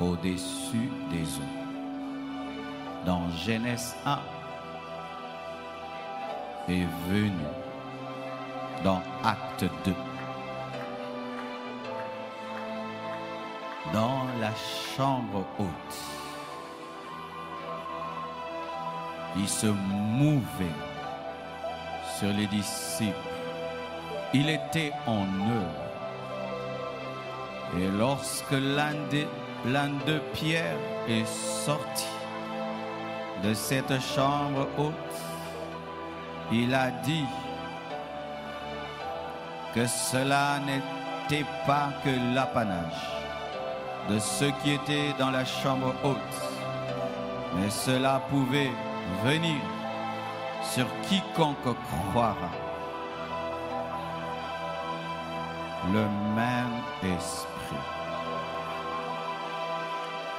au-dessus des eaux. Dans Genèse 1 est venu dans Acte 2. Dans la chambre haute, il se mouvait sur les disciples. Il était en eux. Et lorsque l'un de Pierre est sorti de cette chambre haute, il a dit que cela n'était pas que l'apanage de ceux qui étaient dans la chambre haute, mais cela pouvait venir sur quiconque croira. Le même esprit.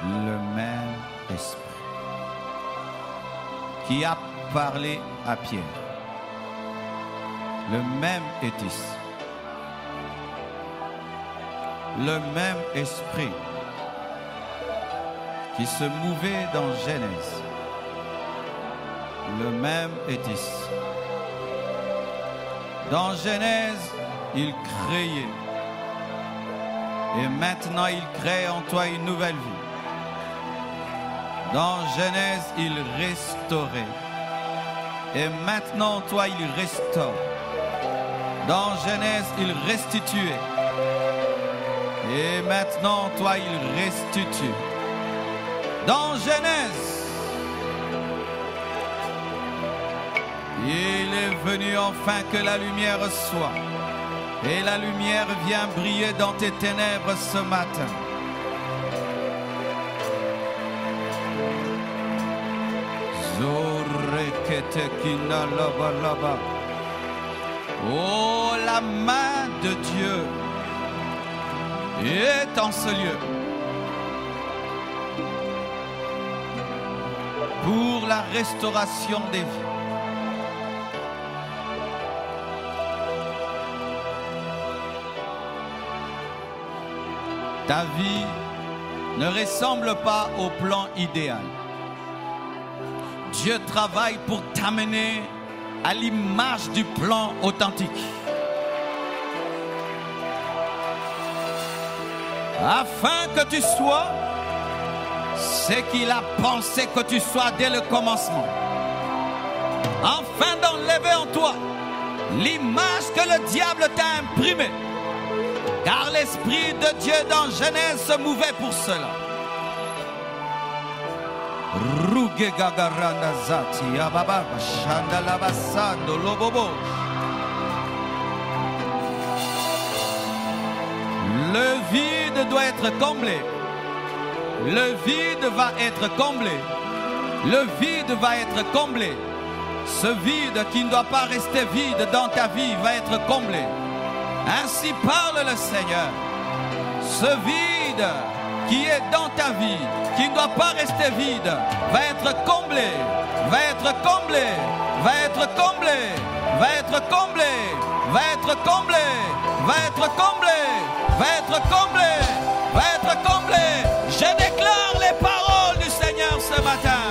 Le même esprit qui a parlé à Pierre. Le même est ici. Le même esprit qui se mouvait dans Genèse. Le même est ici. Dans Genèse, il créait. Et maintenant, il crée en toi une nouvelle vie. Dans Genèse, il restaurait. Et maintenant, en toi, il restaure. Dans Genèse, il restituait. Et maintenant, en toi, il restitue. Dans Genèse, il est venu enfin que la lumière soit. Et la lumière vient briller dans tes ténèbres ce matin. Oh, la main de Dieu est en ce lieu pour la restauration des vies. Ta vie ne ressemble pas au plan idéal. Dieu travaille pour t'amener à l'image du plan authentique. Afin que tu sois ce qu'il a pensé que tu sois dès le commencement. Afin d'enlever en toi l'image que le diable t'a imprimée. Car l'Esprit de Dieu dans Genèse se mouvait pour cela. Le vide doit être comblé. Le vide va être comblé. Le vide va être comblé. Ce vide qui ne doit pas rester vide dans ta vie va être comblé. Ainsi parle le Seigneur. Ce vide qui est dans ta vie, qui ne doit pas rester vide, va être comblé, va être comblé, va être comblé, va être comblé, va être comblé, va être comblé, va être comblé, va être comblé. Je déclare les paroles du Seigneur ce matin.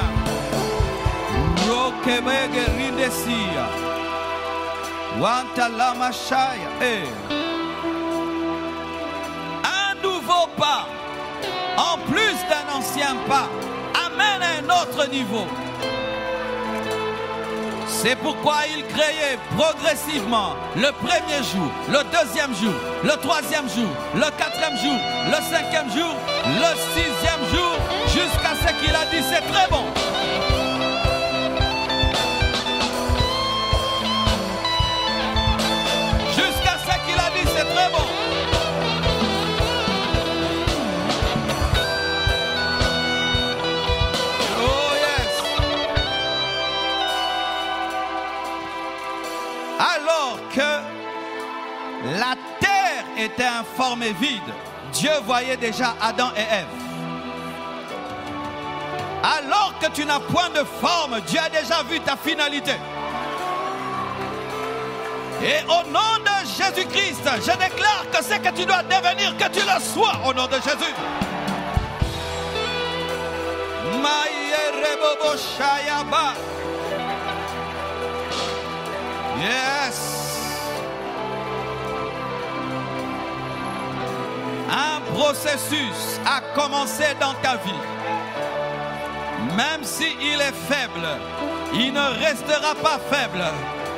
Un nouveau pas, en plus d'un ancien pas, amène à un autre niveau. C'est pourquoi il créait progressivement le premier jour, le deuxième jour, le troisième jour, le quatrième jour, le cinquième jour, le sixième jour, jusqu'à ce qu'il a dit c'est très bon. Jusqu'à ce qu'il a dit c'est très bon. Alors que la terre était informée vide, Dieu voyait déjà Adam et Ève. Alors que tu n'as point de forme, Dieu a déjà vu ta finalité. Et au nom de Jésus-Christ, je déclare que ce que tu dois devenir, que tu le sois au nom de Jésus. bobo shayaba. Yes. Un processus a commencé dans ta vie. Même s'il est faible, il ne restera pas faible.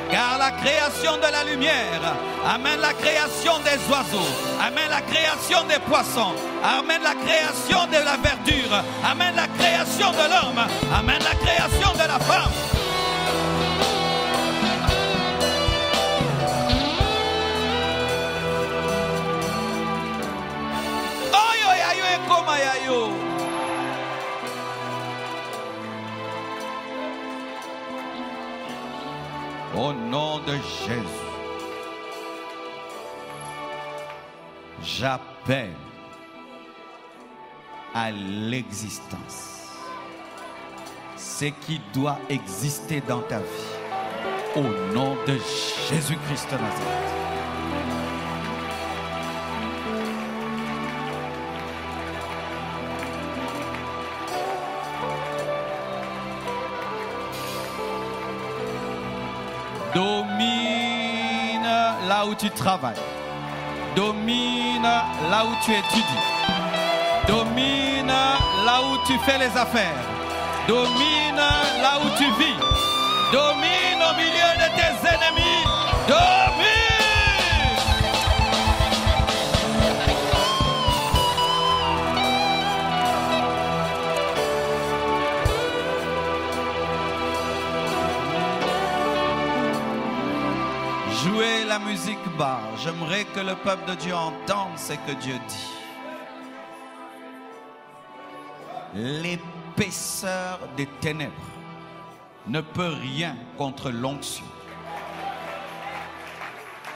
Car la création de la lumière amène la création des oiseaux, amène la création des poissons, amène la création de la verdure, amène la création de l'homme, amène la création de la femme. Au nom de Jésus, j'appelle à l'existence ce qui doit exister dans ta vie. Au nom de Jésus-Christ de Nazareth. Domine là où tu travailles. Domine là où tu étudies. Domine là où tu fais les affaires. Domine là où tu vis. Domine au milieu de tes ennemis. Domine. Jouez la musique bas. J'aimerais que le peuple de Dieu entende ce que Dieu dit. L'épaisseur des ténèbres ne peut rien contre l'onction.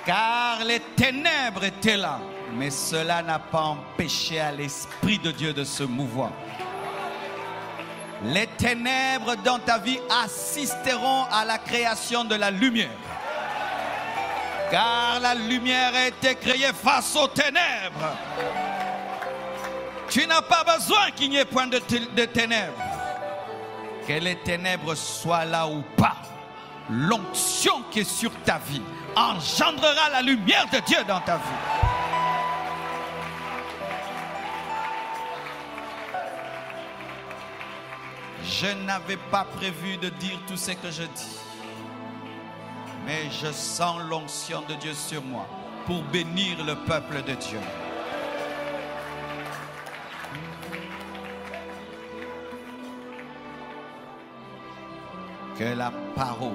Car les ténèbres étaient là, mais cela n'a pas empêché à l'Esprit de Dieu de se mouvoir. Les ténèbres dans ta vie assisteront à la création de la lumière. Car la lumière a été créée face aux ténèbres. Tu n'as pas besoin qu'il n'y ait point de ténèbres. Que les ténèbres soient là ou pas, l'onction qui est sur ta vie engendrera la lumière de Dieu dans ta vie. Je n'avais pas prévu de dire tout ce que je dis. Mais je sens l'onction de Dieu sur moi pour bénir le peuple de Dieu. Que la parole,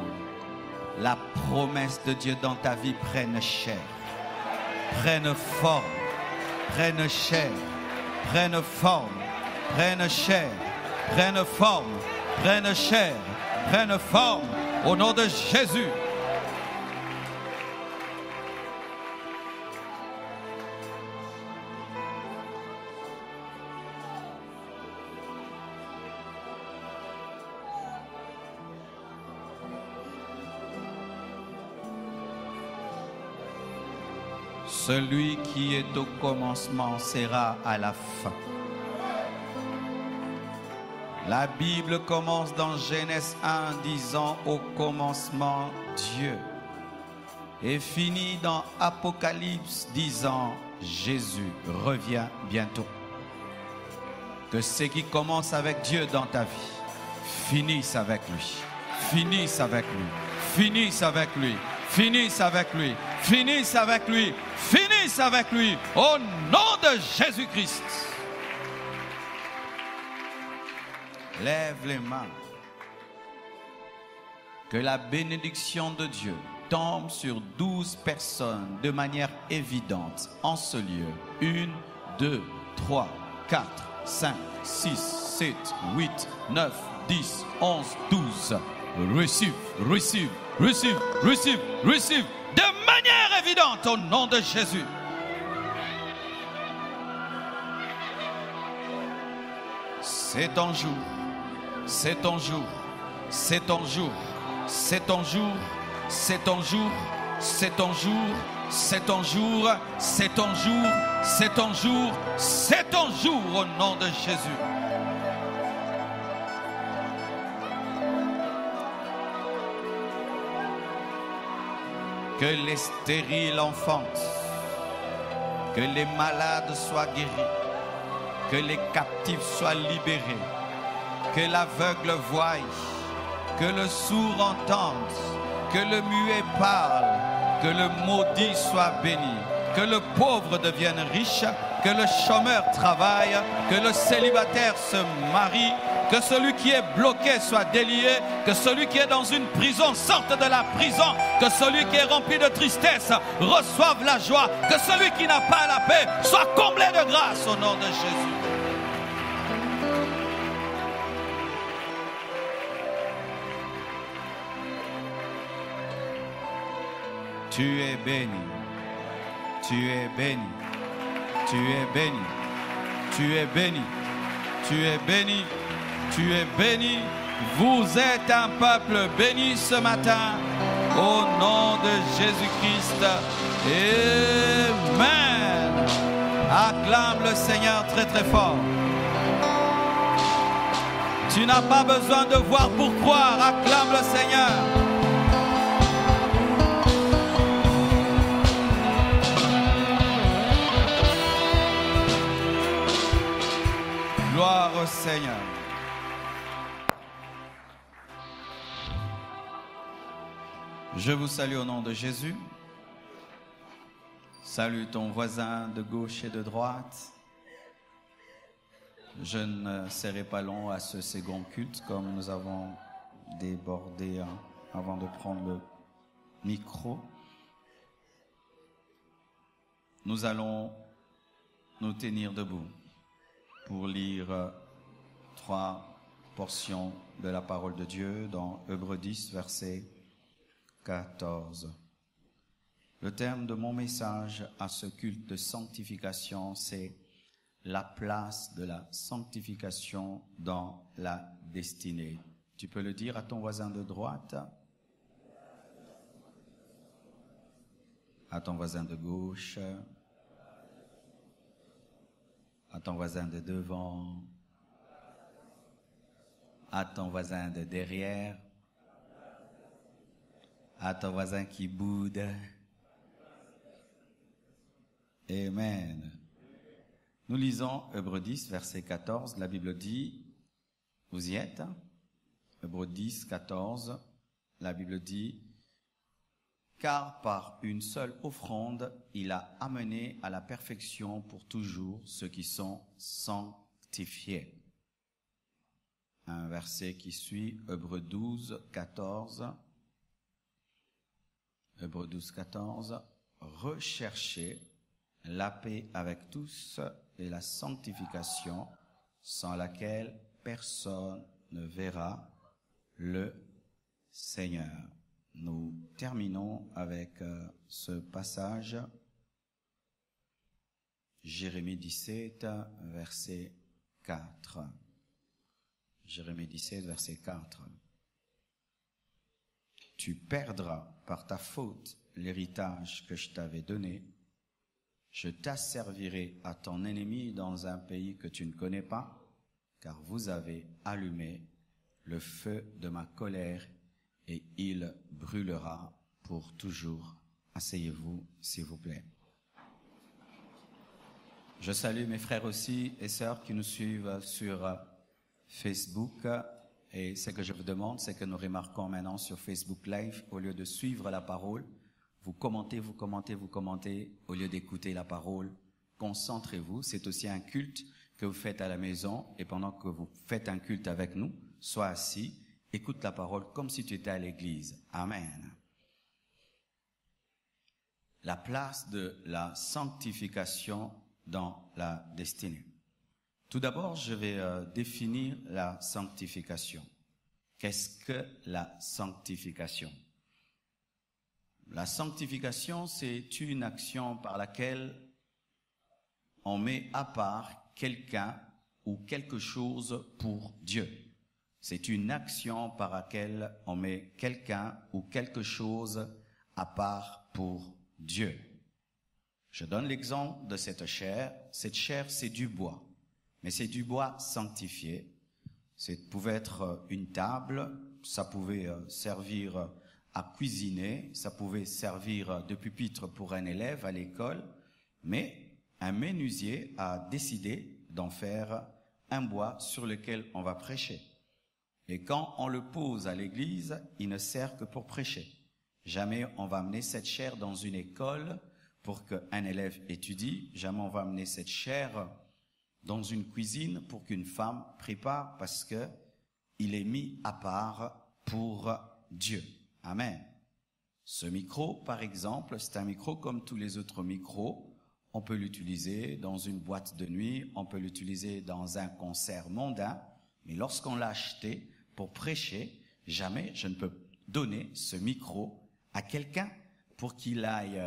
la promesse de Dieu dans ta vie prenne chair, prenne forme, prenne chair, prenne forme, prenne chair, prenne forme, prenne chair, prenne forme, au nom de Jésus. Celui qui est au commencement sera à la fin. La Bible commence dans Genèse 1 disant au commencement Dieu et finit dans Apocalypse disant Jésus revient bientôt. Que ce qui commence avec Dieu dans ta vie finisse avec lui, finisse avec lui, finisse avec lui, finisse avec lui, finisse avec lui, finisse avec lui, au nom de Jésus-Christ. Lève les mains. Que la bénédiction de Dieu tombe sur 12 personnes de manière évidente en ce lieu. 1, 2, 3, 4, 5, 6, 7, 8, 9, 10, 11, 12. Receive, receive, receive, receive, receive. De manière évidente au nom de Jésus. C'est ton jour. C'est ton jour. C'est ton jour. C'est ton jour. C'est ton jour. C'est ton jour. C'est ton jour. C'est ton jour. C'est ton jour. C'est ton jour au nom de Jésus. Que les stériles enfantent, que les malades soient guéris, que les captifs soient libérés, que l'aveugle voie, que le sourd entende, que le muet parle, que le maudit soit béni, que le pauvre devienne riche, que le chômeur travaille, que le célibataire se marie, que celui qui est bloqué soit délié, que celui qui est dans une prison sorte de la prison, que celui qui est rempli de tristesse reçoive la joie, que celui qui n'a pas la paix soit comblé de grâce au nom de Jésus. Tu es béni, tu es béni, tu es béni, tu es béni, tu es béni, tu es béni. Vous êtes un peuple béni ce matin, au nom de Jésus-Christ. Amen. Acclame le Seigneur très très fort. Tu n'as pas besoin de voir pour croire, acclame le Seigneur. Gloire au Seigneur. Je vous salue au nom de Jésus. Salue ton voisin de gauche et de droite. Je ne serai pas long à ce second culte comme nous avons débordé avant de prendre le micro. Nous allons nous tenir debout pour lire 3 portions de la parole de Dieu dans Hébreux 10, verset 14. Le terme de mon message à ce culte de sanctification, c'est la place de la sanctification dans la destinée. Tu peux le dire à ton voisin de droite, à ton voisin de gauche, à ton voisin de devant, à ton voisin de derrière, à ton voisin qui boude. Amen. Nous lisons Hébreux 10, verset 14. La Bible dit, vous y êtes? Hébreux 10, 14. La Bible dit, car par une seule offrande, il a amené à la perfection pour toujours ceux qui sont sanctifiés. Un verset qui suit, Hébreux 12, 14. Hébreux 12, 14. Recherchez la paix avec tous et la sanctification, sans laquelle personne ne verra le Seigneur. Nous terminons avec ce passage, Jérémie 17, verset 4. Jérémie 17, verset 4. Tu perdras par ta faute l'héritage que je t'avais donné. Je t'asservirai à ton ennemi dans un pays que tu ne connais pas, car vous avez allumé le feu de ma colère et il brûlera pour toujours. Asseyez-vous, s'il vous plaît. Je salue mes frères aussi et sœurs qui nous suivent sur Facebook. Et ce que je vous demande, c'est que nous remarquons maintenant sur Facebook Live, au lieu de suivre la parole, vous commentez, vous commentez, vous commentez, au lieu d'écouter la parole. Concentrez-vous, c'est aussi un culte que vous faites à la maison. Et pendant que vous faites un culte avec nous, sois assis, écoute la parole comme si tu étais à l'église. Amen. La place de la sanctification dans la destinée. Tout d'abord, je vais définir la sanctification. Qu'est-ce que la sanctification? La sanctification, c'est une action par laquelle on met à part quelqu'un ou quelque chose pour Dieu. C'est une action par laquelle on met quelqu'un ou quelque chose à part pour Dieu. Je donne l'exemple de cette chair. Cette chair, c'est du bois, mais c'est du bois sanctifié. Ça pouvait être une table, ça pouvait servir à cuisiner. Ça pouvait servir de pupitre pour un élève à l'école, mais un menuisier a décidé d'en faire un bois sur lequel on va prêcher. Et quand on le pose à l'église, il ne sert que pour prêcher. Jamais on va amener cette chaire dans une école pour qu'un élève étudie. Jamais on va amener cette chaire dans une cuisine pour qu'une femme prépare, parce que il est mis à part pour Dieu. Amen. Ce micro, par exemple, c'est un micro comme tous les autres micros. On peut l'utiliser dans une boîte de nuit, on peut l'utiliser dans un concert mondain, mais lorsqu'on l'a acheté pour prêcher, jamais je ne peux donner ce micro à quelqu'un pour qu'il aille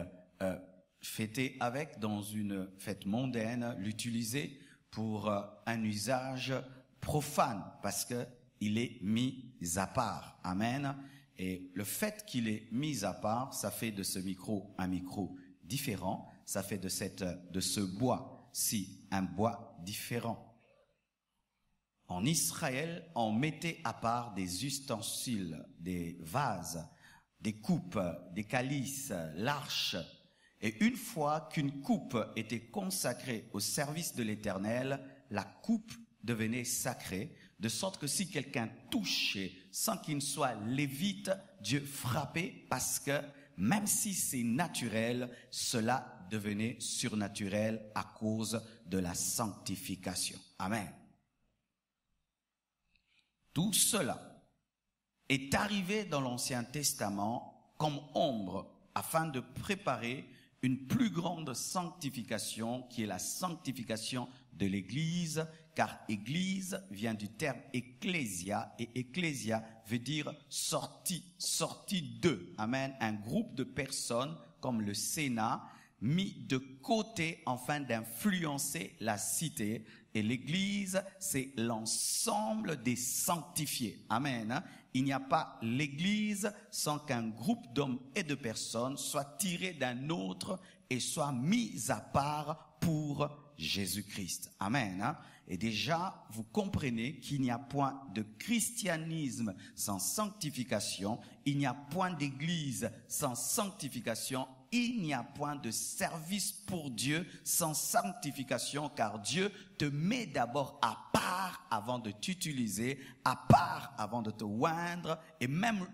fêter avec dans une fête mondaine, l'utiliser pour un usage profane, parce que il est mis à part. Amen. Et le fait qu'il est mis à part, ça fait de ce micro un micro différent, ça fait de ce bois-ci un bois différent. En Israël, on mettait à part des ustensiles, des vases, des coupes, des calices, l'arche. Et une fois qu'une coupe était consacrée au service de l'Éternel, la coupe devenait sacrée, de sorte que si quelqu'un touchait sans qu'il soit lévite, Dieu frappait, parce que même si c'est naturel, cela devenait surnaturel à cause de la sanctification. Amen. Tout cela est arrivé dans l'Ancien Testament comme ombre afin de préparer une plus grande sanctification qui est la sanctification de l'Église, car Église vient du terme ecclésia, et ecclésia veut dire sortie de. Amen. Un groupe de personnes comme le Sénat mis de côté afin d'influencer la cité. Et l'Église, c'est l'ensemble des sanctifiés. Amen. Il n'y a pas l'Église sans qu'un groupe d'hommes et de personnes soit tiré d'un autre et soit mis à part pour Jésus-Christ. Amen. Et déjà, vous comprenez qu'il n'y a point de christianisme sans sanctification, il n'y a point d'église sans sanctification, il n'y a point de service pour Dieu sans sanctification, car Dieu te met d'abord à part avant de t'utiliser, à part avant de te oindre, et même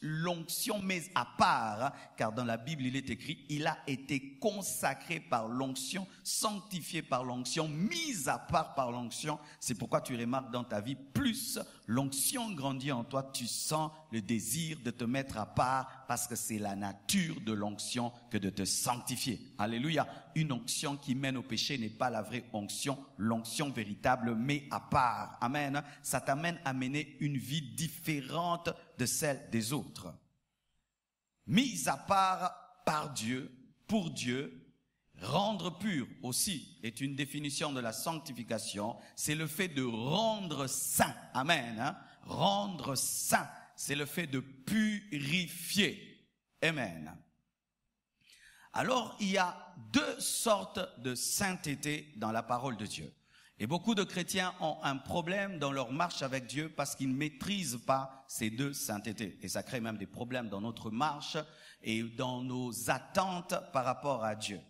l'onction mise à part, car dans la Bible il est écrit, il a été consacré par l'onction, sanctifié par l'onction, mis à part par l'onction. C'est pourquoi tu remarques dans ta vie, plus l'onction grandit en toi, tu sens le désir de te mettre à part, parce que c'est la nature de l'onction que de te sanctifier. Alléluia. Une onction qui mène au péché n'est pas la vraie onction, l'onction véritable met à part. Amen. Ça t'amène à mener une vie différente de celle des autres. Mis à part par Dieu, pour Dieu, rendre pur aussi est une définition de la sanctification. C'est le fait de rendre saint. Amen. Rendre saint, c'est le fait de purifier. Amen. Alors, il y a deux sortes de sainteté dans la parole de Dieu. Et beaucoup de chrétiens ont un problème dans leur marche avec Dieu parce qu'ils ne maîtrisent pas ces deux saintetés. Et ça crée même des problèmes dans notre marche et dans nos attentes par rapport à Dieu.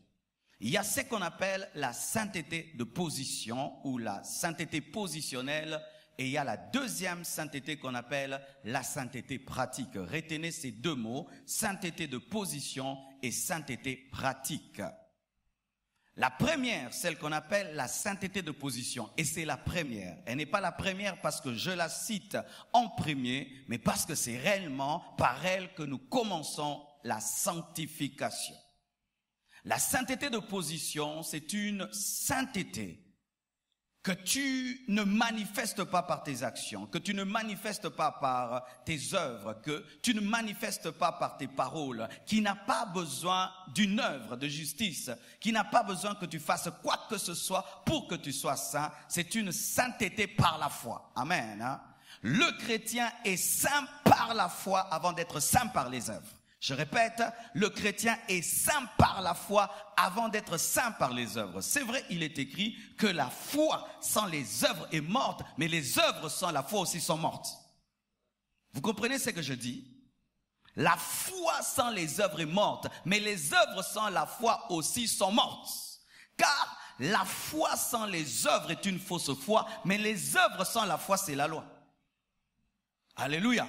Il y a ce qu'on appelle la sainteté de position ou la sainteté positionnelle, et il y a la deuxième sainteté qu'on appelle la sainteté pratique. Retenez ces deux mots, sainteté de position et sainteté pratique. La première, celle qu'on appelle la sainteté de position, et c'est la première. Elle n'est pas la première parce que je la cite en premier, mais parce que c'est réellement par elle que nous commençons la sanctification. La sainteté de position, c'est une sainteté que tu ne manifestes pas par tes actions, que tu ne manifestes pas par tes œuvres, que tu ne manifestes pas par tes paroles, qui n'a pas besoin d'une œuvre de justice, qui n'a pas besoin que tu fasses quoi que ce soit pour que tu sois saint. C'est une sainteté par la foi. Amen. Le chrétien est saint par la foi avant d'être saint par les œuvres. Je répète, le chrétien est saint par la foi avant d'être saint par les œuvres. C'est vrai, il est écrit que la foi sans les œuvres est morte, mais les œuvres sans la foi aussi sont mortes. Vous comprenez ce que je dis? La foi sans les œuvres est morte, mais les œuvres sans la foi aussi sont mortes. Car la foi sans les œuvres est une fausse foi, mais les œuvres sans la foi, c'est la loi. Alléluia.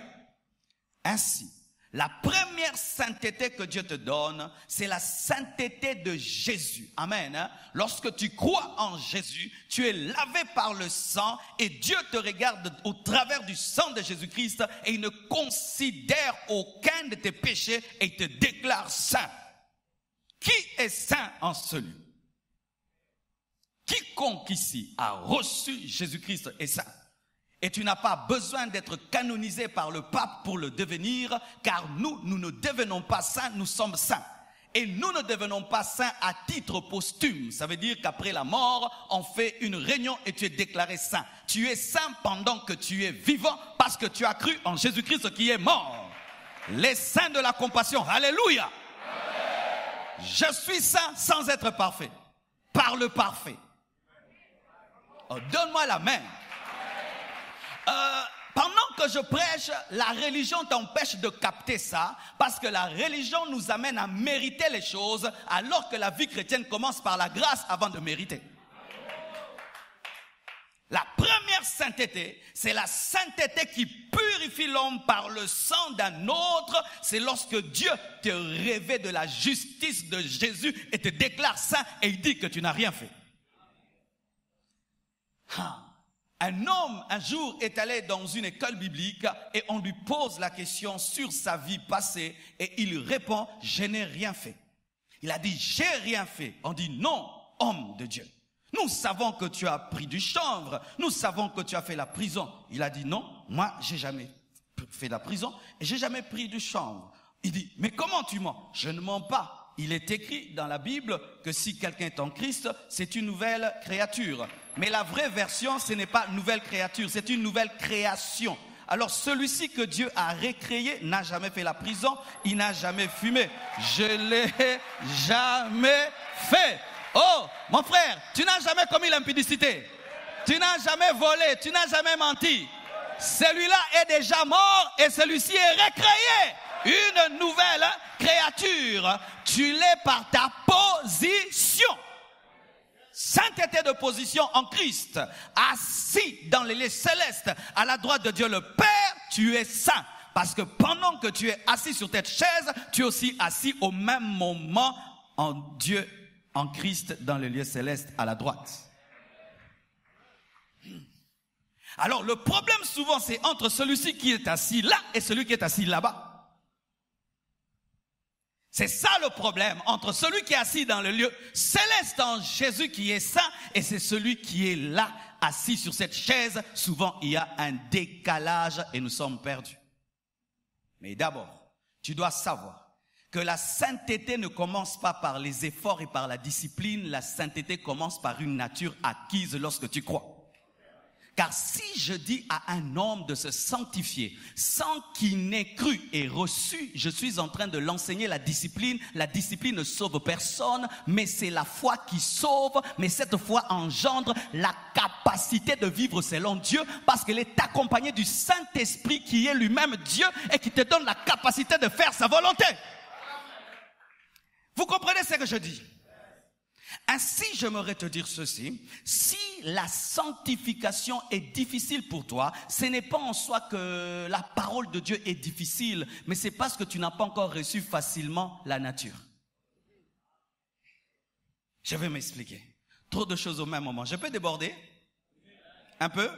Ainsi, la première sainteté que Dieu te donne, c'est la sainteté de Jésus. Amen. Lorsque tu crois en Jésus, tu es lavé par le sang et Dieu te regarde au travers du sang de Jésus-Christ et il ne considère aucun de tes péchés et il te déclare saint. Qui est saint en celui? Quiconque ici a reçu Jésus-Christ est saint. Et tu n'as pas besoin d'être canonisé par le pape pour le devenir, car nous ne devenons pas saints, nous sommes saints. Et nous ne devenons pas saints à titre posthume. Ça veut dire qu'après la mort, on fait une réunion et tu es déclaré saint. Tu es saint pendant que tu es vivant parce que tu as cru en Jésus-Christ qui est mort. Les saints de la compassion. Alléluia. Je suis saint sans être parfait. Par le parfait. Oh, donne-moi la main. Pendant que je prêche, la religion t'empêche de capter ça, parce que la religion nous amène à mériter les choses, alors que la vie chrétienne commence par la grâce avant de mériter. La première sainteté, c'est la sainteté qui purifie l'homme par le sang d'un autre. C'est lorsque Dieu te revêt de la justice de Jésus et te déclare saint et il dit que tu n'as rien fait. Un homme, un jour, est allé dans une école biblique et on lui pose la question sur sa vie passée et il répond, je n'ai rien fait. Il a dit, j'ai rien fait. On dit, non, homme de Dieu. Nous savons que tu as pris du chanvre. Nous savons que tu as fait la prison. Il a dit, non, moi, j'ai jamais fait la prison et j'ai jamais pris du chanvre. Il dit, mais comment tu mens? Je ne mens pas. Il est écrit dans la Bible que si quelqu'un est en Christ, c'est une nouvelle créature. Mais la vraie version, ce n'est pas nouvelle créature, c'est une nouvelle création. Alors celui-ci que Dieu a recréé n'a jamais fait la prison, il n'a jamais fumé. Je l'ai jamais fait. Oh, mon frère, tu n'as jamais commis l'impudicité. Tu n'as jamais volé, tu n'as jamais menti. Celui-là est déjà mort et celui-ci est recréé. Une nouvelle créature. Tu l'es par ta position. Sainteté de position en Christ. Assis dans les lieux célestes, à la droite de Dieu le Père, tu es saint. Parce que pendant que tu es assis sur cette chaise, tu es aussi assis au même moment en Dieu, en Christ, dans les lieux célestes, à la droite. Alors le problème souvent, c'est entre celui-ci qui est assis là et celui qui est assis là-bas. C'est ça le problème entre celui qui est assis dans le lieu céleste en Jésus qui est saint et c'est celui qui est là assis sur cette chaise. Souvent il y a un décalage et nous sommes perdus. Mais d'abord, tu dois savoir que la sainteté ne commence pas par les efforts et par la discipline. La sainteté commence par une nature acquise lorsque tu crois. Car si je dis à un homme de se sanctifier sans qu'il n'ait cru et reçu, je suis en train de l'enseigner la discipline. La discipline ne sauve personne, mais c'est la foi qui sauve. Mais cette foi engendre la capacité de vivre selon Dieu parce qu'elle est accompagnée du Saint-Esprit qui est lui-même Dieu et qui te donne la capacité de faire sa volonté. Vous comprenez ce que je dis? Ainsi, j'aimerais te dire ceci, si la sanctification est difficile pour toi, ce n'est pas en soi que la parole de Dieu est difficile, mais c'est parce que tu n'as pas encore reçu facilement la nature. Je vais m'expliquer. Trop de choses au même moment. Je peux déborder? Un peu?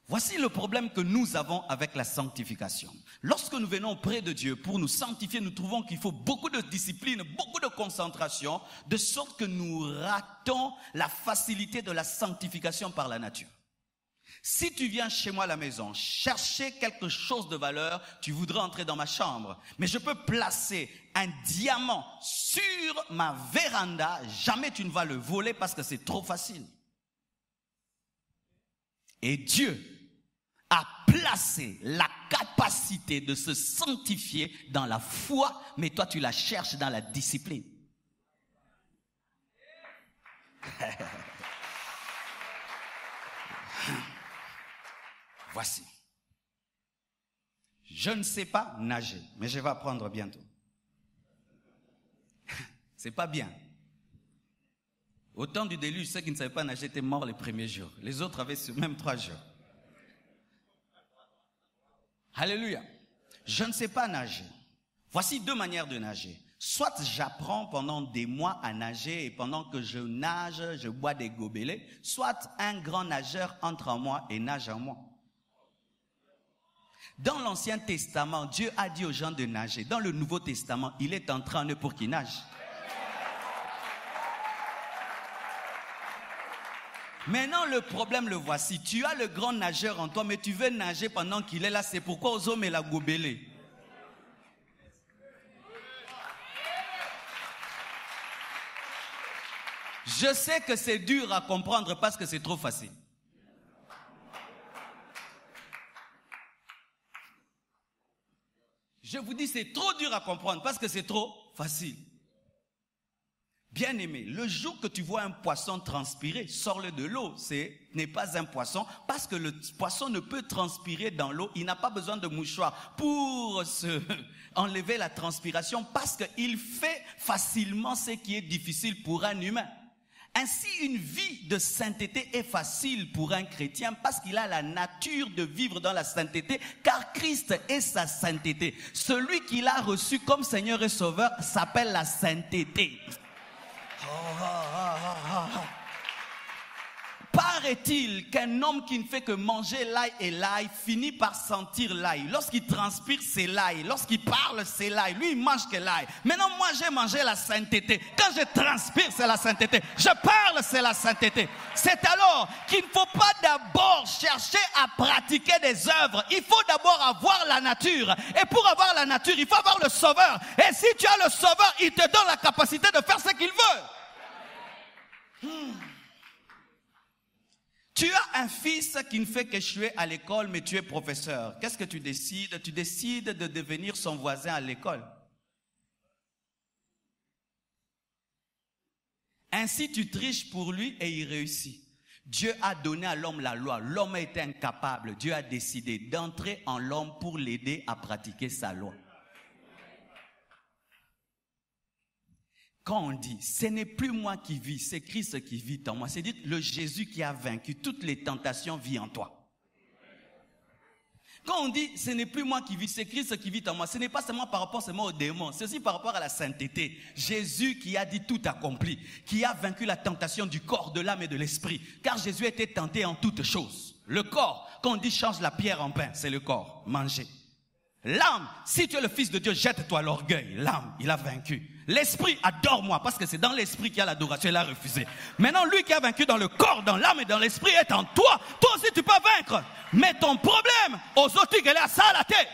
Voici le problème que nous avons avec la sanctification. Lorsque nous venons près de Dieu pour nous sanctifier, nous trouvons qu'il faut beaucoup de discipline, beaucoup de concentration, de sorte que nous ratons la facilité de la sanctification par la nature. Si tu viens chez moi à la maison, chercher quelque chose de valeur, tu voudrais entrer dans ma chambre. Mais je peux placer un diamant sur ma véranda, jamais tu ne vas le voler parce que c'est trop facile. Et Dieu a placé la capacité de se sanctifier dans la foi, mais toi tu la cherches dans la discipline. Voici. Je ne sais pas nager, mais je vais apprendre bientôt. C'est pas bien. Au temps du déluge, ceux qui ne savaient pas nager étaient morts les premiers jours. Les autres avaient même 3 jours. Alléluia. Je ne sais pas nager. Voici 2 manières de nager. Soit j'apprends pendant des mois à nager et pendant que je nage, je bois des gobelets. Soit un grand nageur entre en moi et nage en moi. Dans l'Ancien Testament, Dieu a dit aux gens de nager. Dans le Nouveau Testament, il est entré en eux pour qu'ils nagent. Maintenant, le problème, le voici. Tu as le grand nageur en toi, mais tu veux nager pendant qu'il est là. C'est pourquoi aux hommes et la gobelé. Je sais que c'est dur à comprendre parce que c'est trop facile. Je vous dis, c'est trop dur à comprendre parce que c'est trop facile. Bien-aimé, le jour que tu vois un poisson transpirer, sors-le de l'eau. Ce n'est pas un poisson parce que le poisson ne peut transpirer dans l'eau. Il n'a pas besoin de mouchoir pour enlever la transpiration parce qu'il fait facilement ce qui est difficile pour un humain. Ainsi, une vie de sainteté est facile pour un chrétien parce qu'il a la nature de vivre dans la sainteté, car Christ est sa sainteté. Celui qu'il a reçu comme Seigneur et Sauveur s'appelle la sainteté. Paraît-il qu'un homme qui ne fait que manger l'ail et l'ail finit par sentir l'ail. Lorsqu'il transpire, c'est l'ail. Lorsqu'il parle, c'est l'ail. Lui, il mange que l'ail. Maintenant, moi, j'ai mangé la sainteté. Quand je transpire, c'est la sainteté. Je parle, c'est la sainteté. C'est alors qu'il ne faut pas d'abord chercher à pratiquer des œuvres. Il faut d'abord avoir la nature. Et pour avoir la nature, il faut avoir le Sauveur. Et si tu as le Sauveur, il te donne la capacité de faire ce qu'il veut. Tu as un fils qui ne fait qu'échouer à l'école, mais tu es professeur. Qu'est-ce que tu décides? Tu décides de devenir son voisin à l'école. Ainsi, tu triches pour lui et il réussit. Dieu a donné à l'homme la loi. L'homme a été incapable. Dieu a décidé d'entrer en l'homme pour l'aider à pratiquer sa loi. Quand on dit, ce n'est plus moi qui vis, c'est Christ qui vit en moi. C'est dit, le Jésus qui a vaincu toutes les tentations vit en toi. Quand on dit, ce n'est plus moi qui vis, c'est Christ qui vit en moi, ce n'est pas seulement par rapport seulement aux démons, c'est aussi par rapport à la sainteté. Jésus qui a dit tout accompli, qui a vaincu la tentation du corps, de l'âme et de l'esprit. Car Jésus a été tenté en toutes choses. Le corps, quand on dit change la pierre en pain, c'est le corps, manger. L'âme, si tu es le fils de Dieu, jette-toi l'orgueil. L'âme, il a vaincu. L'esprit, adore-moi, parce que c'est dans l'esprit qu'il y a l'adoration, il a refusé. Maintenant, lui qui a vaincu dans le corps, dans l'âme et dans l'esprit est en toi. Toi aussi, tu peux vaincre. Mais ton problème, aux autres, il est à ça à la tête.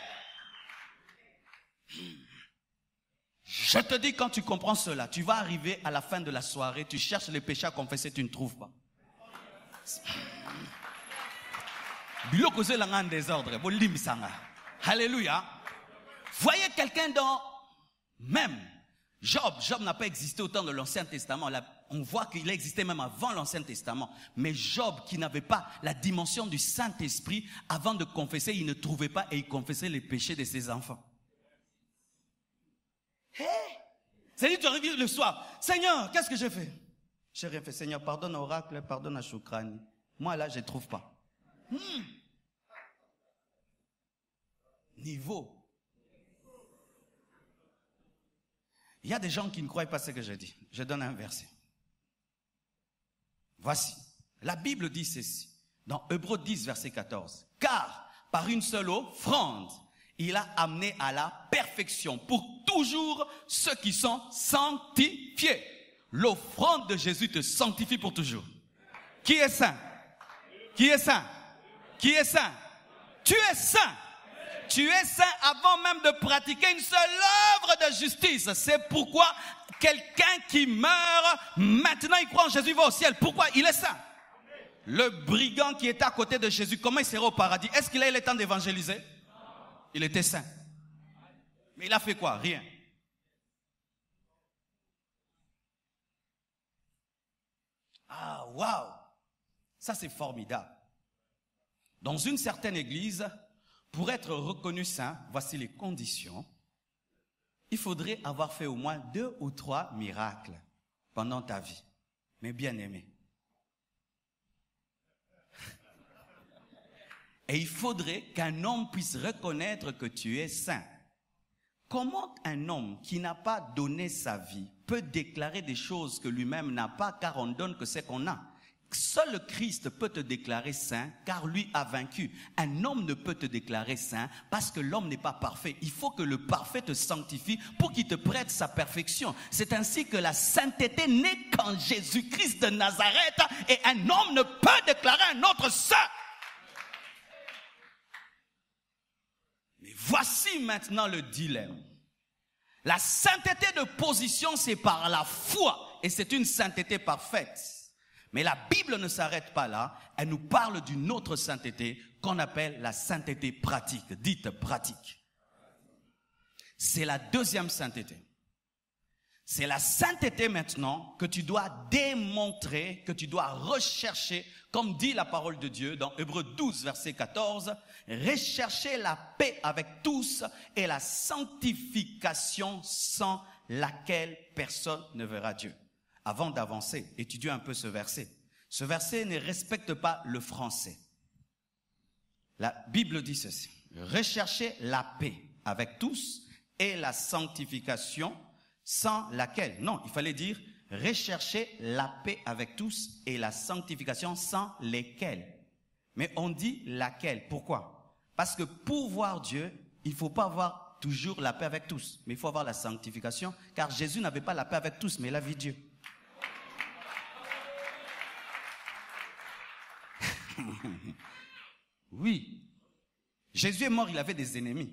Je te dis, quand tu comprends cela, tu vas arriver à la fin de la soirée, tu cherches les péchés à confesser, tu ne trouves pas. Alléluia. Voyez quelqu'un dans même Job. Job n'a pas existé au temps de l'Ancien Testament. Là, on voit qu'il existait même avant l'Ancien Testament. Mais Job, qui n'avait pas la dimension du Saint-Esprit, avant de confesser, il ne trouvait pas et il confessait les péchés de ses enfants. C'est-à-dire, tu arrives le soir. Seigneur, qu'est-ce que j'ai fait? J'ai rien fait. Seigneur, pardonne à Oracle, pardonne à Choukrani. Moi, là, je ne trouve pas. Niveau. Il y a des gens qui ne croient pas ce que je dis. Je donne un verset. Voici. La Bible dit ceci. Dans Hébreux 10, verset 14. Car par une seule offrande, il a amené à la perfection pour toujours ceux qui sont sanctifiés. L'offrande de Jésus te sanctifie pour toujours. Qui est saint? Qui est saint? Qui est saint? Tu es saint. Tu es saint avant même de pratiquer une seule œuvre de justice. C'est pourquoi quelqu'un qui meurt, maintenant il croit en Jésus, va au ciel. Pourquoi? Il est saint. Le brigand qui était à côté de Jésus, comment il serait au paradis? Est-ce qu'il a eu le temps d'évangéliser? Il était saint. Mais il a fait quoi? Rien. Ah, waouh! Ça c'est formidable. Dans une certaine église, Pour être reconnu saint, voici les conditions. Il faudrait avoir fait au moins 2 ou 3 miracles pendant ta vie. Mais bien aimé. Et il faudrait qu'un homme puisse reconnaître que tu es saint. Comment un homme qui n'a pas donné sa vie peut déclarer des choses que lui-même n'a pas, car on donne que c'est qu'on a? Seul le Christ peut te déclarer saint, car lui a vaincu. Un homme ne peut te déclarer saint parce que l'homme n'est pas parfait. Il faut que le parfait te sanctifie pour qu'il te prête sa perfection. C'est ainsi que la sainteté n'est qu'en Jésus-Christ de Nazareth, et un homme ne peut déclarer un autre saint. Mais voici maintenant le dilemme. La sainteté de position, c'est par la foi, et c'est une sainteté parfaite. Mais la Bible ne s'arrête pas là, elle nous parle d'une autre sainteté qu'on appelle la sainteté pratique, dite pratique. C'est la deuxième sainteté. C'est la sainteté maintenant que tu dois démontrer, que tu dois rechercher, comme dit la parole de Dieu dans Hébreux 12, verset 14, rechercher la paix avec tous et la sanctification sans laquelle personne ne verra Dieu. Avant d'avancer, étudions un peu ce verset. Ce verset ne respecte pas le français. La Bible dit ceci. Recherchez la paix avec tous et la sanctification sans laquelle. Non, il fallait dire rechercher la paix avec tous et la sanctification sans lesquelles. Mais on dit laquelle. Pourquoi? Parce que pour voir Dieu, il ne faut pas avoir toujours la paix avec tous. Mais il faut avoir la sanctification, car Jésus n'avait pas la paix avec tous, mais il a vu Dieu. Oui. Jésus est mort, il avait des ennemis.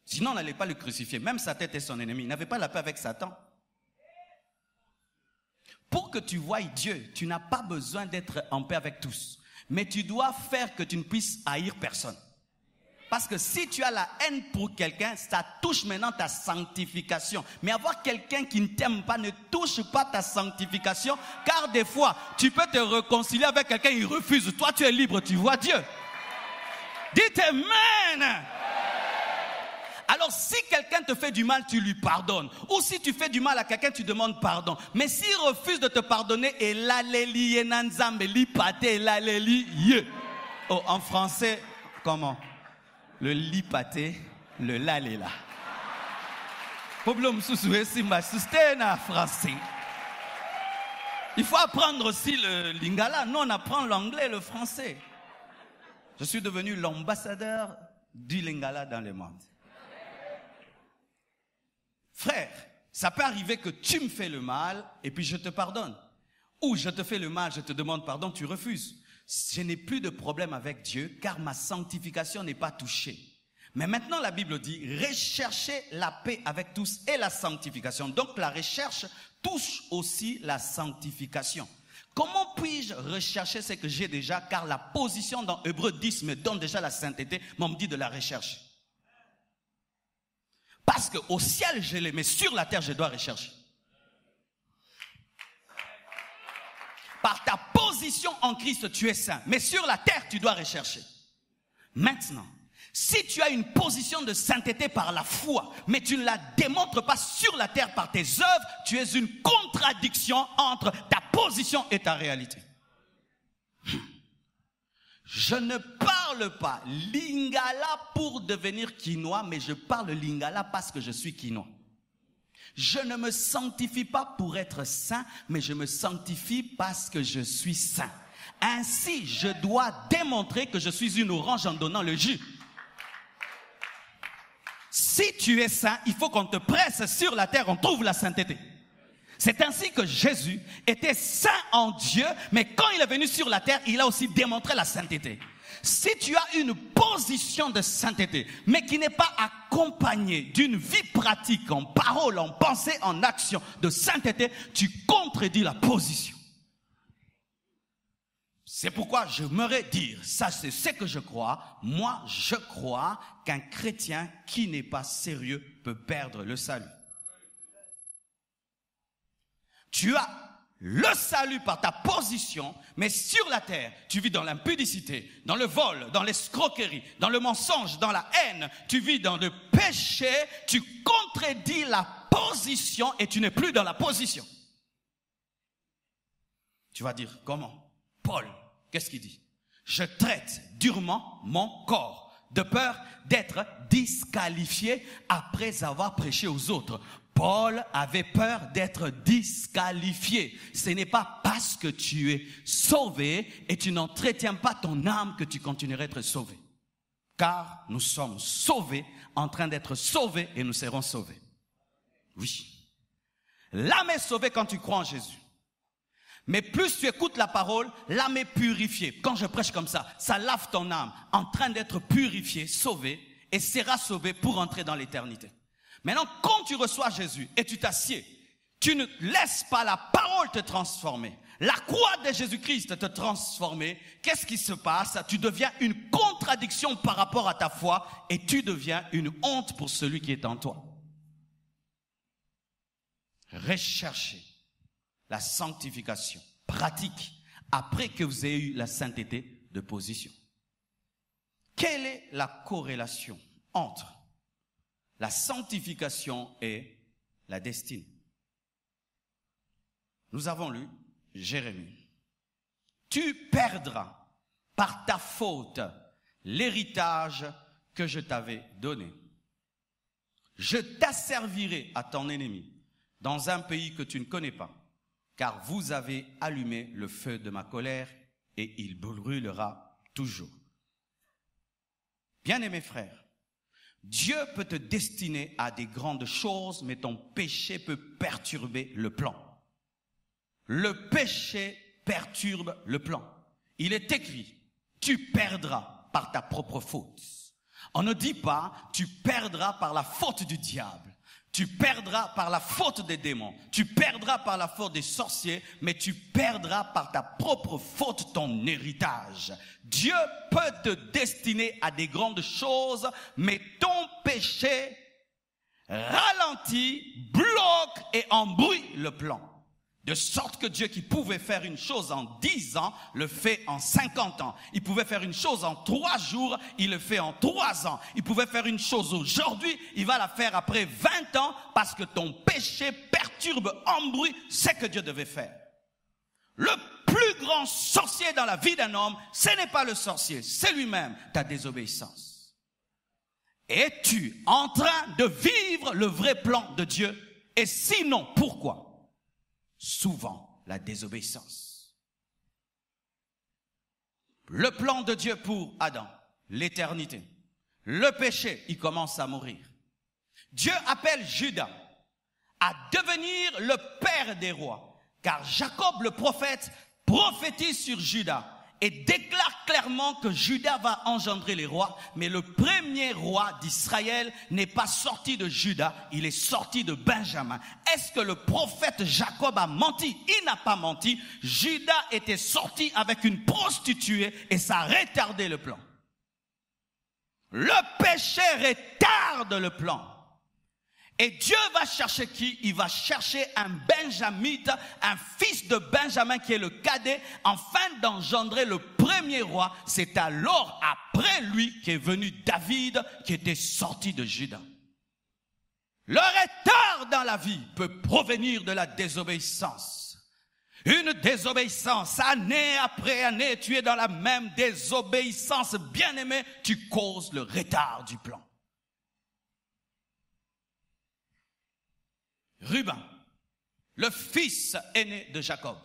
Sinon, on n'allait pas le crucifier. Même sa tête est son ennemi. Il n'avait pas la paix avec Satan. Pour que tu voies Dieu, tu n'as pas besoin d'être en paix avec tous. Mais tu dois faire que tu ne puisses haïr personne. Parce que si tu as la haine pour quelqu'un, ça touche maintenant ta sanctification. Mais avoir quelqu'un qui ne t'aime pas ne touche pas ta sanctification. Car des fois, tu peux te réconcilier avec quelqu'un, il refuse. Toi, tu es libre, tu vois Dieu. Dites Amen. Alors, si quelqu'un te fait du mal, tu lui pardonnes. Ou si tu fais du mal à quelqu'un, tu demandes pardon. Mais s'il refuse de te pardonner, oh, en français, comment? Le lipaté, le lalela. Problème sous simba sustain français. Il faut apprendre aussi le lingala. Nous, on apprend l'anglais et le français. Je suis devenu l'ambassadeur du lingala dans le monde. Frère, ça peut arriver que tu me fais le mal et puis je te pardonne. Ou je te fais le mal, je te demande pardon, tu refuses. Je n'ai plus de problème avec Dieu car ma sanctification n'est pas touchée. Mais maintenant la Bible dit, recherchez la paix avec tous et la sanctification. Donc la recherche touche aussi la sanctification. Comment puis-je rechercher ce que j'ai déjà? Car la position dans Hébreux 10 me donne déjà la sainteté, mais on me dit de la recherche. Parce qu'au ciel je l'ai, mais sur la terre je dois rechercher. Par ta position en Christ, tu es saint. Mais sur la terre, tu dois rechercher. Maintenant, si tu as une position de sainteté par la foi, mais tu ne la démontres pas sur la terre par tes œuvres, tu es une contradiction entre ta position et ta réalité. Je ne parle pas lingala pour devenir quinois, mais je parle lingala parce que je suis quinois. Je ne me sanctifie pas pour être saint, mais je me sanctifie parce que je suis saint. Ainsi, je dois démontrer que je suis une orange en donnant le jus. Si tu es saint, il faut qu'on te presse sur la terre, on trouve la sainteté. C'est ainsi que Jésus était saint en Dieu, mais quand il est venu sur la terre, il a aussi démontré la sainteté. Si tu as une position de sainteté, mais qui n'est pas accompagnée d'une vie pratique, en parole, en pensée, en action de sainteté, tu contredis la position. C'est pourquoi j'aimerais dire, ça c'est ce que je crois, moi je crois qu'un chrétien qui n'est pas sérieux peut perdre le salut. Tu as le salut par ta position, mais sur la terre, tu vis dans l'impudicité, dans le vol, dans l'escroquerie, dans le mensonge, dans la haine, tu vis dans le péché, tu contredis la position et tu n'es plus dans la position. Tu vas dire, comment? Paul, qu'est-ce qu'il dit? Je traite durement mon corps, de peur d'être disqualifié après avoir prêché aux autres. Paul avait peur d'être disqualifié. Ce n'est pas parce que tu es sauvé et tu n'entretiens pas ton âme que tu continueras à être sauvé. Car nous sommes sauvés, en train d'être sauvés et nous serons sauvés. Oui. L'âme est sauvée quand tu crois en Jésus. Mais plus tu écoutes la parole, l'âme est purifiée. Quand je prêche comme ça lave ton âme, en train d'être purifiée, sauvée, et sera sauvée pour entrer dans l'éternité. Maintenant, quand tu reçois Jésus et tu t'assieds, tu ne laisses pas la parole te transformer. La croix de Jésus-Christ te transformer. Qu'est-ce qui se passe? Tu deviens une contradiction par rapport à ta foi et tu deviens une honte pour celui qui est en toi. Recherchez la sanctification pratique après que vous ayez eu la sainteté de position. Quelle est la corrélation entre la sanctification et la destinée? Nous avons lu Jérémie. Tu perdras par ta faute l'héritage que je t'avais donné. Je t'asservirai à ton ennemi dans un pays que tu ne connais pas, car vous avez allumé le feu de ma colère et il brûlera toujours. Bien-aimés frères, Dieu peut te destiner à des grandes choses, mais ton péché peut perturber le plan. Le péché perturbe le plan. Il est écrit, tu perdras par ta propre faute. On ne dit pas, tu perdras par la faute du diable. Tu perdras par la faute des démons. Tu perdras par la faute des sorciers, mais tu perdras par ta propre faute ton héritage. Dieu peut te destiner à des grandes choses, mais ton péché ralentit, bloque et embrouille le plan. De sorte que Dieu qui pouvait faire une chose en 10 ans, le fait en 50 ans. Il pouvait faire une chose en 3 jours, il le fait en 3 ans. Il pouvait faire une chose aujourd'hui, il va la faire après 20 ans parce que ton péché perturbe, embrouille ce que Dieu devait faire. Le plus grand sorcier dans la vie d'un homme, ce n'est pas le sorcier, c'est lui-même, ta désobéissance. Es-tu en train de vivre le vrai plan de Dieu? Et sinon, pourquoi? Souvent, la désobéissance. Le plan de Dieu pour Adam, l'éternité. Le péché, il commence à mourir. Dieu appelle Judas à devenir le père des rois. Car Jacob, le prophète, prophétise sur Judas et déclare clairement que Judas va engendrer les rois. Mais le premier roi d'Israël n'est pas sorti de Judas, il est sorti de Benjamin. Est-ce que le prophète Jacob a menti? Il n'a pas menti. Judas était sorti avec une prostituée et ça a retardé le plan. Le péché retarde le plan. Et Dieu va chercher qui? Il va chercher un benjamite, un fils de Benjamin qui est le cadet, afin d'engendrer le premier roi. C'est alors après lui qu'est venu David qui était sorti de Juda. Le retard dans la vie peut provenir de la désobéissance. Une désobéissance, année après année, tu es dans la même désobéissance. Bien-aimé, tu causes le retard du plan. Ruben, le fils aîné de Jacob,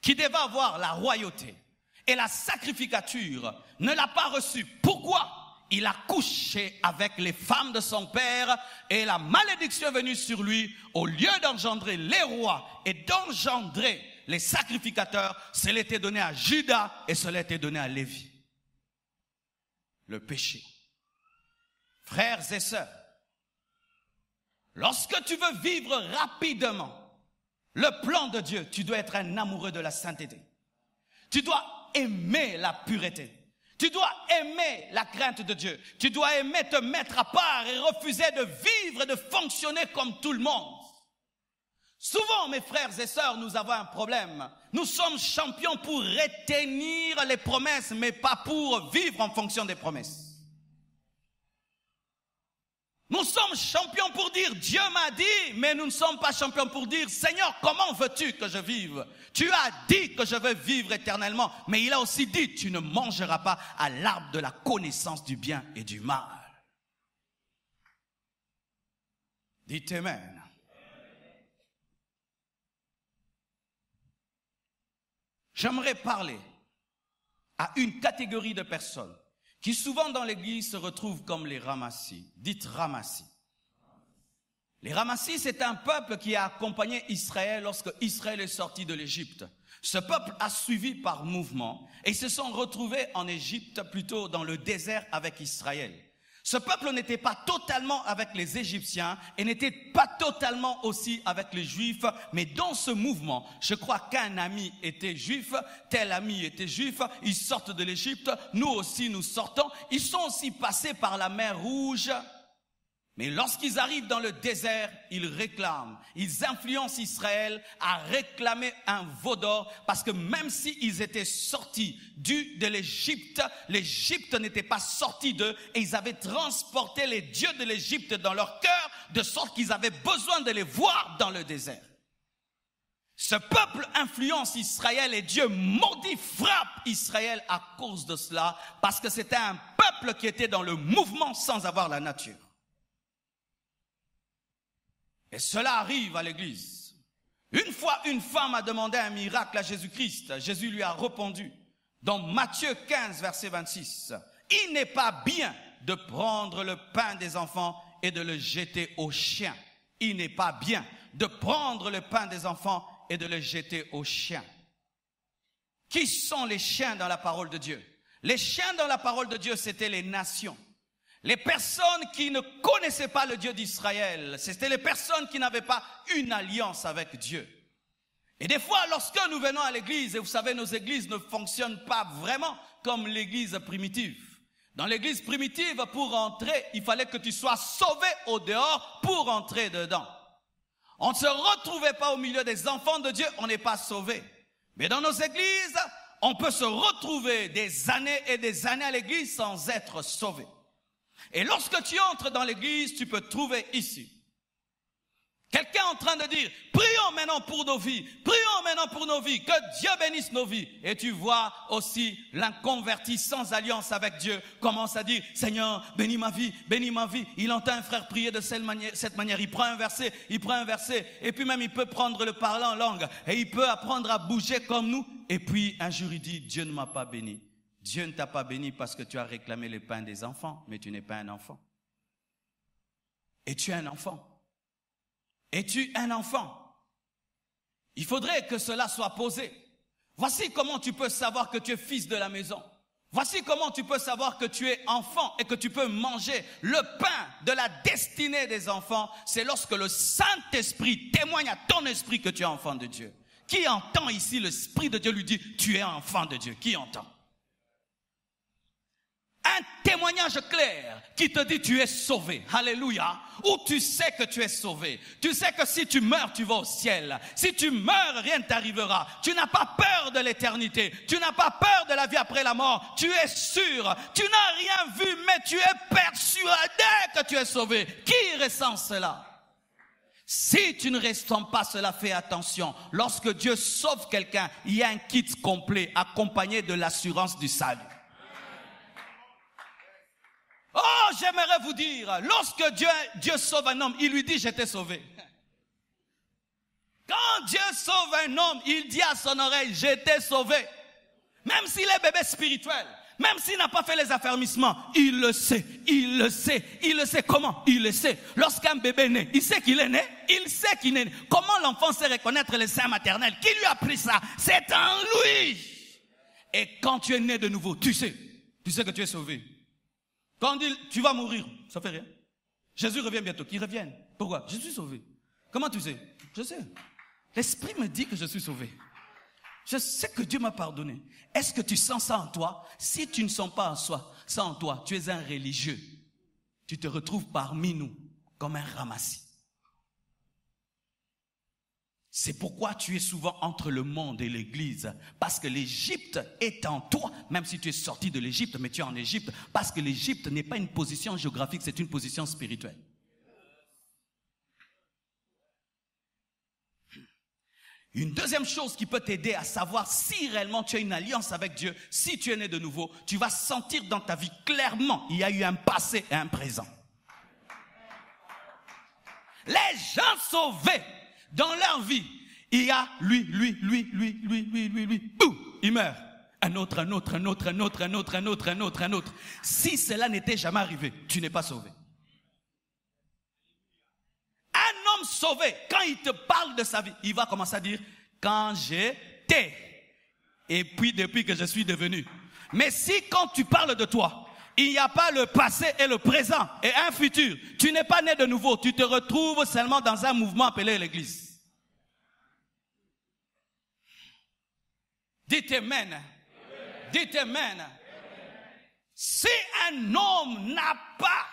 qui devait avoir la royauté et la sacrificature, ne l'a pas reçu. Pourquoi? Il a couché avec les femmes de son père et la malédiction est venue sur lui. Au lieu d'engendrer les rois et d'engendrer les sacrificateurs, cela était donné à Judas et cela était donné à Lévi. Le péché. Frères et sœurs, lorsque tu veux vivre rapidement le plan de Dieu, tu dois être un amoureux de la sainteté. Tu dois aimer la pureté. Tu dois aimer la crainte de Dieu. Tu dois aimer te mettre à part et refuser de vivre et de fonctionner comme tout le monde. Souvent, mes frères et sœurs, nous avons un problème. Nous sommes champions pour retenir les promesses, mais pas pour vivre en fonction des promesses. Nous sommes champions pour dire « Dieu m'a dit », mais nous ne sommes pas champions pour dire « Seigneur, comment veux-tu que je vive ?» Tu as dit que je veux vivre éternellement, mais il a aussi dit « Tu ne mangeras pas à l'arbre de la connaissance du bien et du mal. » Dites Amen. J'aimerais parler à une catégorie de personnes qui souvent dans l'église se retrouvent comme les ramassis. Dites ramassis. Les ramassis, c'est un peuple qui a accompagné Israël lorsque Israël est sorti de l'Égypte. Ce peuple a suivi par mouvement et se sont retrouvés en Égypte, plutôt dans le désert avec Israël. Ce peuple n'était pas totalement avec les Égyptiens et n'était pas totalement aussi avec les Juifs, mais dans ce mouvement, je crois qu'un ami était juif, tel ami était juif, ils sortent de l'Égypte, nous aussi nous sortons, ils sont aussi passés par la mer Rouge. Mais lorsqu'ils arrivent dans le désert, ils réclament, ils influencent Israël à réclamer un veau d'or, parce que même s'ils étaient sortis de l'Égypte, l'Égypte n'était pas sortie d'eux, et ils avaient transporté les dieux de l'Égypte dans leur cœur, de sorte qu'ils avaient besoin de les voir dans le désert. Ce peuple influence Israël et Dieu maudit, frappe Israël à cause de cela, parce que c'était un peuple qui était dans le mouvement sans avoir la nature. Et cela arrive à l'église. Une fois, une femme a demandé un miracle à Jésus-Christ. Jésus lui a répondu dans Matthieu 15, verset 26. Il n'est pas bien de prendre le pain des enfants et de le jeter aux chiens. Il n'est pas bien de prendre le pain des enfants et de le jeter aux chiens. Qui sont les chiens dans la parole de Dieu? Les chiens dans la parole de Dieu, c'était les nations. Les personnes qui ne connaissaient pas le Dieu d'Israël, c'était les personnes qui n'avaient pas une alliance avec Dieu. Et des fois, lorsque nous venons à l'église, et vous savez, nos églises ne fonctionnent pas vraiment comme l'église primitive. Dans l'église primitive, pour entrer, il fallait que tu sois sauvé au dehors pour entrer dedans. On ne se retrouvait pas au milieu des enfants de Dieu, on n'est pas sauvé. Mais dans nos églises, on peut se retrouver des années et des années à l'église sans être sauvé. Et lorsque tu entres dans l'église, tu peux trouver ici quelqu'un en train de dire, prions maintenant pour nos vies, prions maintenant pour nos vies, que Dieu bénisse nos vies. Et tu vois aussi l'inconverti sans alliance avec Dieu commence à dire, Seigneur, bénis ma vie, bénis ma vie. Il entend un frère prier de cette manière, il prend un verset, et puis même il peut prendre le parler en langue, et il peut apprendre à bouger comme nous, et puis un jour il dit, Dieu ne m'a pas béni. Dieu ne t'a pas béni parce que tu as réclamé le pain des enfants, mais tu n'es pas un enfant. Et tu es un enfant. Es-tu un enfant? Il faudrait que cela soit posé. Voici comment tu peux savoir que tu es fils de la maison. Voici comment tu peux savoir que tu es enfant et que tu peux manger le pain de la destinée des enfants. C'est lorsque le Saint-Esprit témoigne à ton esprit que tu es enfant de Dieu. Qui entend ici l'Esprit de Dieu lui dit, tu es enfant de Dieu? Qui entend? Un témoignage clair qui te dit tu es sauvé, alléluia, ou tu sais que tu es sauvé, tu sais que si tu meurs tu vas au ciel, si tu meurs rien ne t'arrivera, tu n'as pas peur de l'éternité, tu n'as pas peur de la vie après la mort, tu es sûr, tu n'as rien vu mais tu es persuadé que tu es sauvé. Qui ressent cela? Si tu ne ressens pas cela, fais attention, lorsque Dieu sauve quelqu'un, il y a un kit complet accompagné de l'assurance du salut. Oh, j'aimerais vous dire, lorsque Dieu sauve un homme, il lui dit, je t'ai sauvé. Quand Dieu sauve un homme, il dit à son oreille, je t'ai sauvé. Même s'il est bébé spirituel, même s'il n'a pas fait les affermissements, il le sait, il le sait, il le sait. Comment? Il le sait. Lorsqu'un bébé naît, il sait qu'il est né, il sait qu'il est né. Comment l'enfant sait reconnaître le sein maternel? Qui lui a appris ça? C'est en lui. Et quand tu es né de nouveau, tu sais que tu es sauvé. Quand on dit, tu vas mourir, ça fait rien. Jésus revient bientôt, qu'il revienne. Pourquoi? Je suis sauvé. Comment tu sais? Je sais. L'Esprit me dit que je suis sauvé. Je sais que Dieu m'a pardonné. Est-ce que tu sens ça en toi? Si tu ne sens pas ça en toi, tu es un religieux. Tu te retrouves parmi nous comme un ramassis. C'est pourquoi tu es souvent entre le monde et l'église. Parce que l'Égypte est en toi, même si tu es sorti de l'Égypte, mais tu es en Égypte. Parce que l'Égypte n'est pas une position géographique, c'est une position spirituelle. Une deuxième chose qui peut t'aider à savoir si réellement tu as une alliance avec Dieu, si tu es né de nouveau, tu vas sentir dans ta vie clairement, il y a eu un passé et un présent. Les gens sauvés dans leur vie, il y a lui, boum, il meurt. Un autre. Si cela n'était jamais arrivé, tu n'es pas sauvé. Un homme sauvé, quand il te parle de sa vie, il va commencer à dire, quand j'étais, et puis depuis que je suis devenu. Mais si quand tu parles de toi, il n'y a pas le passé et le présent et un futur, tu n'es pas né de nouveau, tu te retrouves seulement dans un mouvement appelé l'église. Dites amen. Dites amen. Si un homme n'a pas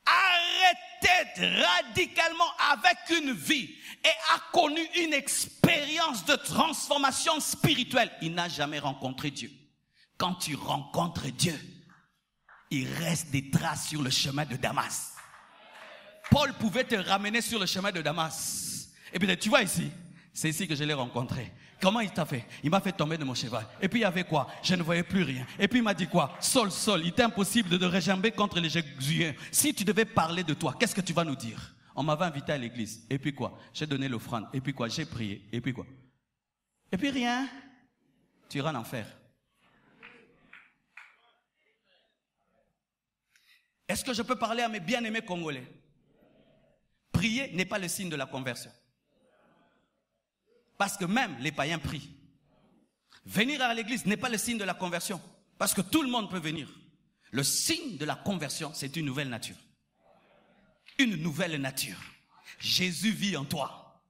arrêté radicalement avec une vie et a connu une expérience de transformation spirituelle, il n'a jamais rencontré Dieu. Quand tu rencontres Dieu, il reste des traces sur le chemin de Damas. Paul pouvait te ramener sur le chemin de Damas. Et puis tu vois ici, c'est ici que je l'ai rencontré. Comment il t'a fait? Il m'a fait tomber de mon cheval. Et puis il y avait quoi? Je ne voyais plus rien. Et puis il m'a dit quoi? Saul, il était impossible de réjamber contre les Jésuiens. Si tu devais parler de toi, qu'est-ce que tu vas nous dire? On m'avait invité à l'église. Et puis quoi? J'ai donné l'offrande. Et puis quoi? J'ai prié. Et puis quoi? Et puis rien. Tu iras en enfer. Est-ce que je peux parler à mes bien-aimés Congolais? Prier n'est pas le signe de la conversion. Parce que même les païens prient. Venir à l'église n'est pas le signe de la conversion. Parce que tout le monde peut venir. Le signe de la conversion, c'est une nouvelle nature. Une nouvelle nature. Jésus vit en toi.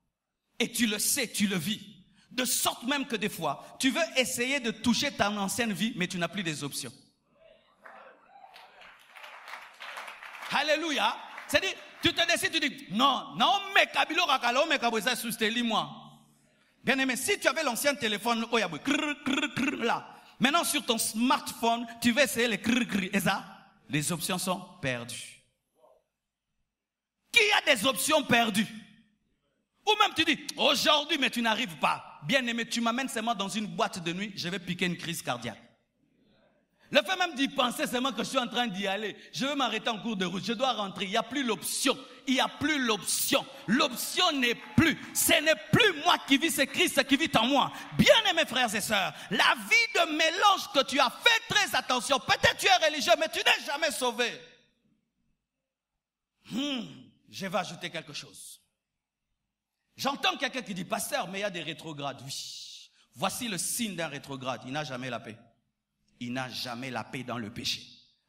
Et tu le sais, tu le vis. De sorte même que des fois, tu veux essayer de toucher ta ancienne vie, mais tu n'as plus des options. Alléluia. C'est-à-dire, tu te décides, tu dis, non, mais Kabilo Rakalo, mais Kaboisa sousteli moi. Bien aimé, si tu avais l'ancien téléphone, là, maintenant sur ton smartphone, tu vas essayer les et ça, les options sont perdues. Qui a des options perdues? Ou même tu dis, aujourd'hui, mais tu n'arrives pas. Bien aimé, tu m'amènes seulement dans une boîte de nuit, je vais piquer une crise cardiaque. Le fait même d'y penser seulement que je suis en train d'y aller, je vais m'arrêter en cours de route, je dois rentrer, il n'y a plus l'option. Il n'y a plus l'option. L'option n'est plus. Ce n'est plus moi qui vis, c'est Christ qui vit en moi. Bien aimés frères et sœurs, la vie de mélange que tu as, fais très attention. Peut-être tu es religieux, mais tu n'es jamais sauvé. Je vais ajouter quelque chose. J'entends quelqu'un qui dit, pasteur, mais il y a des rétrogrades. Oui. Voici le signe d'un rétrograde. Il n'a jamais la paix. Il n'a jamais la paix dans le péché.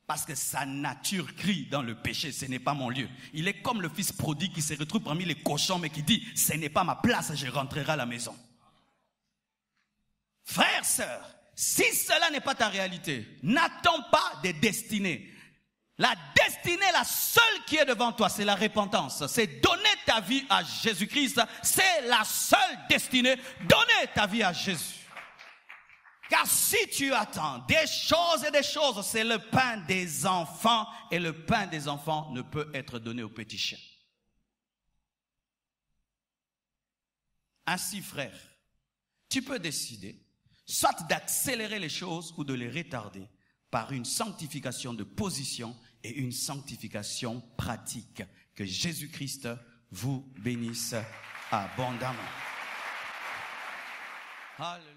Parce que sa nature crie dans le péché, ce n'est pas mon lieu. Il est comme le fils prodigue qui se retrouve parmi les cochons, mais qui dit, ce n'est pas ma place, je rentrerai à la maison. Frères, sœurs, si cela n'est pas ta réalité, n'attends pas des destinées. La destinée, la seule qui est devant toi, c'est la repentance. C'est donner ta vie à Jésus-Christ. C'est la seule destinée. Donner ta vie à Jésus. Car si tu attends des choses, c'est le pain des enfants. Et le pain des enfants ne peut être donné aux petits chiens. Ainsi, frère, tu peux décider soit d'accélérer les choses ou de les retarder par une sanctification de position et une sanctification pratique. Que Jésus-Christ vous bénisse abondamment. Alléluia.